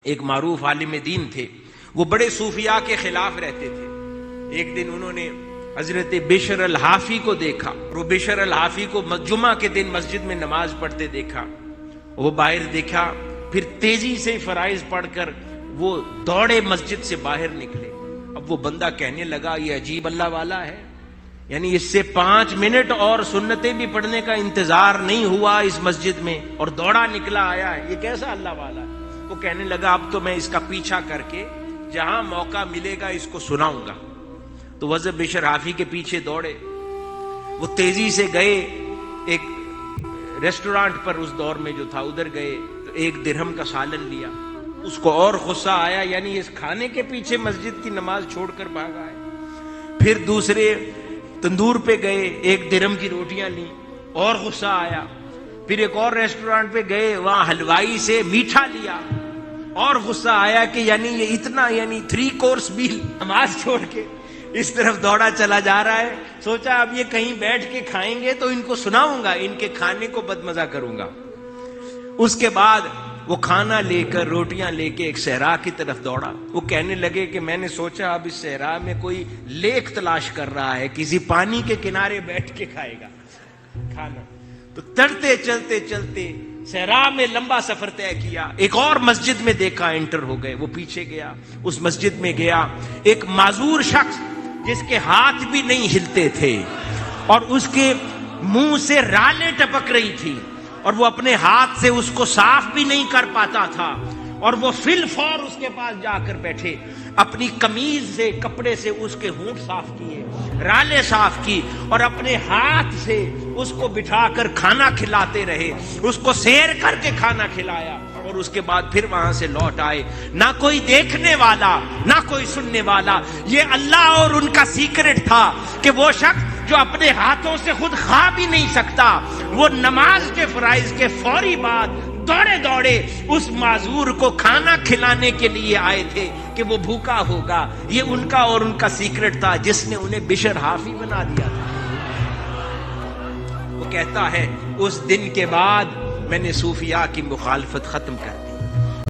ایک معروف عالم دین تھے، وہ بڑے صوفیاء کے خلاف رہتے تھے۔ ایک دن انہوں نے حضرت بشر الحافی کو دیکھا، وہ بشر الحافی کو جمعہ کے دن مسجد میں نماز پڑھتے دیکھا۔ وہ باہر دیکھا، پھر تیزی سے فرائض پڑھ کر وہ دوڑے مسجد سے باہر نکلے۔ اب وہ بندہ کہنے لگا یہ عجیب اللہ والا ہے، یعنی اس سے 5 منٹ اور سنتیں بھی پڑھنے کا انتظار نہیں ہوا اس مسجد میں، اور دوڑا نکلا آیا ہے، یہ کیسا اللہ والا ہے؟ وہ کہنے لگا اب تو میں اس کا پیچھا کر کے جہاں موقع ملے گا اس کو سناؤں گا۔ تو وہ بشر حافی کے پیچھے دوڑے، وہ تیزی سے گئے ایک ریسٹورانٹ پر، اس دور میں جو تھا ادھر گئے، تو 1 درہم کا سالن لیا۔ اس کو اور غصہ آیا، یعنی اس کھانے کے پیچھے مسجد کی نماز چھوڑ کر بھاگا ہے۔ پھر دوسرے تندور پہ گئے، 1 درہم کی روٹیاں لی، اور غصہ آیا۔ پھر ایک اور ریسٹورانٹ پہ گئے، وہاں حلوائی سے میٹھا لیا، اور غصہ آیا کہ یعنی یہ اتنا، یعنی 3 کورس میل نماز چھوڑ کے اس طرف دوڑا چلا جا رہا ہے۔ سوچا اب یہ کہیں بیٹھ کے کھائیں گے تو ان کو سناؤں گا، ان کے کھانے کو بدمزہ کروں گا۔ اس کے بعد وہ کھانا لے کر، روٹیاں لے کے ایک صحرا کی طرف دوڑا۔ وہ کہنے لگے کہ میں نے سوچا اب اس صحرا میں کوئی لیک تلاش کر رہا ہے، کسی پانی کے کنارے بیٹھ کے کھائے گا کھانا۔ تو چلتے چلتے چلتے صحرا میں لمبا سفر طے کیا، ایک اور مسجد میں دیکھا، انٹر ہو گئے۔ وہ پیچھے گیا، اس مسجد میں گیا، ایک معذور شخص جس کے ہاتھ بھی نہیں ہلتے تھے اور اس کے منہ سے رالیں ٹپک رہی تھی، اور وہ اپنے ہاتھ سے اس کو صاف بھی نہیں کر پاتا تھا، اور وہ فی الفور اس کے پاس جا کر بیٹھے، اپنی قمیض سے، کپڑے سے اس کے ہونٹ صاف کیے، رالیں صاف کی، اور اپنے ہاتھ سے اس کو بٹھا کر کھانا کھلاتے رہے، اس کو سیر کر کے کھانا کھلایا، اور اس کے بعد پھر وہاں سے لوٹ آئے۔ نہ کوئی دیکھنے والا، نہ کوئی سننے والا۔ یہ اللہ اور ان کا سیکرٹ تھا کہ وہ شخص جو اپنے ہاتھوں سے خود کھا بھی نہیں سکتا، وہ نماز کے فرائض کے فوری بعد دوڑے دوڑے اس معذور کو کھانا کھلانے کے لیے آئے تھے کہ وہ بھوکا ہوگا۔ یہ ان کا اور ان کا سیکرٹ تھا جس نے انہیں بشر حافی بنا دیا تھا۔ وہ کہتا ہے اس دن کے بعد میں نے صوفیاء کی مخالفت ختم کر دی۔